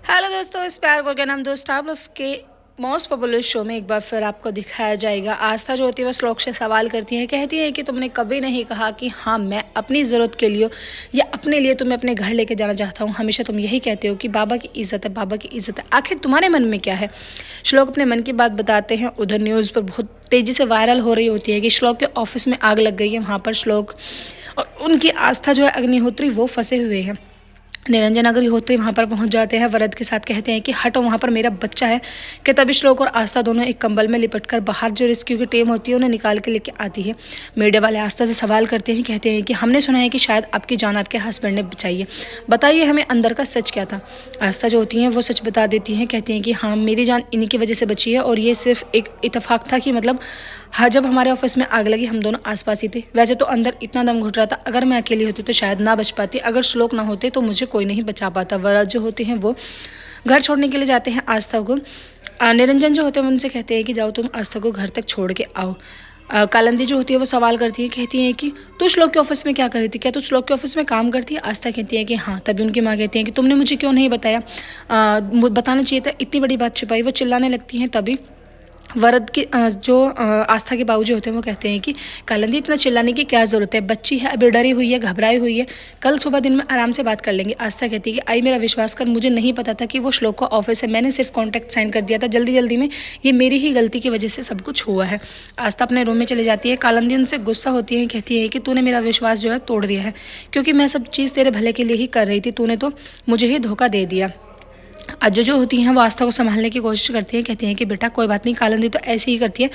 Hello दोस्तों, इस प्यार को क्या नाम दो स्टार प्लस के मोस्ट पॉपुलर शो में एक बार फिर आपको दिखाया जाएगा। आस्था जो होती है वह श्लोक से सवाल करती है, कहती है कि तुमने कभी नहीं कहा कि हाँ मैं अपनी ज़रूरत के लिए या अपने लिए तुम्हें अपने घर लेके जाना चाहता हूँ। हमेशा तुम यही कहते हो कि बाबा की इज़्ज़त है, बाबा की इज़्ज़त है। आखिर तुम्हारे मन में क्या है? श्लोक अपने मन की बात बताते हैं। उधर न्यूज़ पर बहुत तेज़ी से वायरल हो रही होती है कि श्लोक के ऑफिस में आग लग गई है। वहाँ पर श्लोक और उनकी आस्था जो है अग्निहोत्री वो फंसे हुए हैं। निरंजन अग्निहोत्री वहाँ पर पहुँच जाते हैं, वरद के साथ कहते हैं कि हटो, वहाँ पर मेरा बच्चा है। कि तभी श्लोक और आस्था दोनों एक कंबल में लिपटकर बाहर जो रेस्क्यू की टीम होती है उन्हें निकाल के लेके आती है। मीडिया वाले आस्था से सवाल करते हैं, कहते हैं कि हमने सुना है कि शायद आपकी जान आपके हस्बैंड ने बचाई है, बताइए हमें अंदर का सच क्या था। आस्था जो होती हैं वो सच बता देती हैं, कहती हैं कि हाँ मेरी जान इन्हीं की वजह से बची है और ये सिर्फ एक इत्तेफाक था कि मतलब हाँ जब हमारे ऑफिस में आग लगी हम दोनों आसपास ही थे। वैसे तो अंदर इतना दम घुट रहा था, अगर मैं अकेली होती तो शायद ना बच पाती, अगर श्लोक ना होते तो मुझे कोई नहीं बचा पाता। वरद जो होते हैं वो घर छोड़ने के लिए जाते हैं आस्था को। निरंजन जो होते हैं उनसे कहते हैं कि जाओ तुम आस्था को घर तक छोड़ के आओ। कालिंदी जो होती है वो सवाल करती है, कहती है कि तू श्लोक के ऑफिस में क्या कर रही थी, क्या तू श्लोक के ऑफिस में काम करती है? आस्था कहती है कि हाँ। तभी उनकी माँ कहती है कि तुमने मुझे क्यों नहीं बताया, बताना चाहिए था, इतनी बड़ी बात छिपाई। वो चिल्लाने लगती हैं। तभी वरद की जो आस्था के बाबूजी होते हैं वो कहते हैं कि कालिंदी इतना चिल्लाने की क्या ज़रूरत है, बच्ची है अभी डरी हुई है, घबराई हुई है, कल सुबह दिन में आराम से बात कर लेंगे। आस्था कहती है कि आई मेरा विश्वास कर, मुझे नहीं पता था कि वो श्लोक का ऑफिस है, मैंने सिर्फ कॉन्ट्रैक्ट साइन कर दिया था जल्दी जल्दी में, ये मेरी ही गलती की वजह से सब कुछ हुआ है। आस्था अपने रूम में चली जाती है। कालिंदी उनसे गुस्सा होती है, कहती है कि तूने मेरा विश्वास जो है तोड़ दिया है, क्योंकि मैं सब चीज़ तेरे भले के लिए ही कर रही थी, तूने तो मुझे ही धोखा दे दिया। अज्जू जो होती हैं वो आस्था को संभालने की कोशिश करती हैं, कहती हैं कि बेटा कोई बात नहीं, कालिंदी तो ऐसे ही करती है,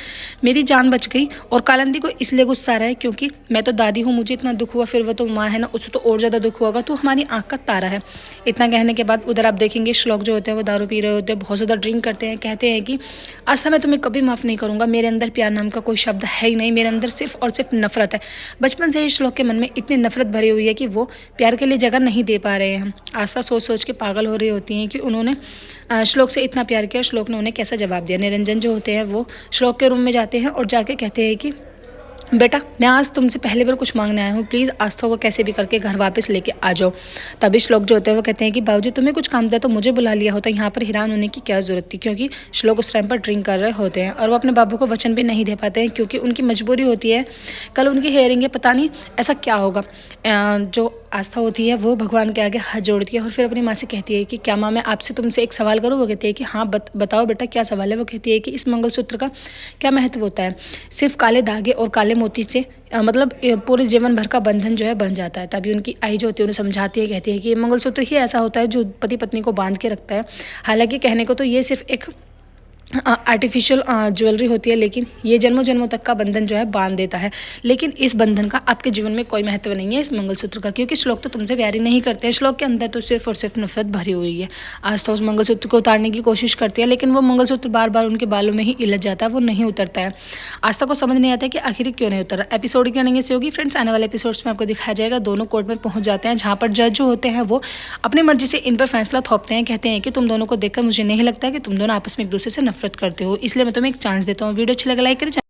मेरी जान बच गई। और कालिंदी को इसलिए गुस्सा आ रहा है क्योंकि मैं तो दादी हूँ, मुझे इतना दुख हुआ, फिर वो तो माँ है ना, उसे तो और ज़्यादा दुख होगा, तो हमारी आँख का तारा है। इतना कहने के बाद उधर आप देखेंगे श्लोक जो होते हैं वो दारू पी रहे होते हैं, बहुत ज़्यादा ड्रिंक करते हैं। कहते हैं कि आस्था मैं तुम्हें कभी माफ़ नहीं करूँगा, मेरे अंदर प्यार नाम का कोई शब्द है ही नहीं, मेरे अंदर सिर्फ और सिर्फ नफरत है। बचपन से ही श्लोक के मन में इतनी नफरत भरी हुई है कि वो प्यार के लिए जगह नहीं दे पा रहे हैं। आस्था सोच सोच के पागल हो रही होती हैं कि उन्होंने श्लोक से इतना प्यार किया, श्लोक ने उन्हें कैसा जवाब दिया। निरंजन जो होते हैं वो श्लोक के रूम में जाते हैं और जाके कहते हैं कि बेटा मैं आज तुमसे पहली बार कुछ मांगने आया हूँ, प्लीज़ आस्था को कैसे भी करके घर वापस लेके आ जाओ। तभी श्लोक जो होते हैं वो कहते हैं कि बाबूजी तुम्हें कुछ काम था तो मुझे बुला लिया होता, यहाँ पर हैरान होने की क्या ज़रूरत थी, क्योंकि श्लोक उस टाइम पर ड्रिंक कर रहे होते हैं और वो अपने बाबू को वचन भी नहीं दे पाते हैं क्योंकि उनकी मजबूरी होती है, कल उनकी हेयरिंग है, पता नहीं ऐसा क्या होगा। जो आस्था होती है वो भगवान के आगे हाथ जोड़ती है और फिर अपनी माँ से कहती है कि क्या माँ मैं आपसे तुमसे एक सवाल करूँ? वो कहती है कि हाँ बताओ बेटा क्या सवाल है। वो कहती है कि इस मंगलसूत्र का क्या महत्व होता है? सिर्फ काले धागे और काले मोती से मतलब पूरे जीवन भर का बंधन जो है बन जाता है। तभी उनकी आई जो होती है उन्हें समझाती है, कहती है कि ये मंगलसूत्र ही ऐसा होता है जो पति पत्नी को बांध के रखता है। हालांकि कहने को तो ये सिर्फ एक आर्टिफिशियल ज्वेलरी होती है, लेकिन ये जन्मों जन्मों तक का बंधन जो है बांध देता है। लेकिन इस बंधन का आपके जीवन में कोई महत्व नहीं है इस मंगलसूत्र का, क्योंकि श्लोक तो तुमसे प्यार ही नहीं करते हैं, श्लोक के अंदर तो सिर्फ और सिर्फ नफरत भरी हुई है। आस्था उस मंगलसूत्र को उतारने की कोशिश करती है, लेकिन वो मंगलसूत्र बार बार उनके बालों में ही इलझ जाता है, वो नहीं उतरता है। आस्था को समझ नहीं आता है कि आखिर क्यों नहीं उतरा। एपिसोड की रनिंग से होगी फ्रेंड्स, आने वाले एपिसोड्स में आपको दिखाया जाएगा। दोनों कोर्ट में पहुंच जाते हैं, जहाँ पर जज जो होते हैं वो अपनी मर्जी से इन पर फैसला थोपते हैं। कहते हैं कि तुम दोनों को देखकर मुझे नहीं लगता कि तुम दोनों आपस में एक दूसरे से नफरत करते हो, इसलिए मैं तुम्हें एक चांस देता हूँ। वीडियो अच्छी लगे लाइक करें।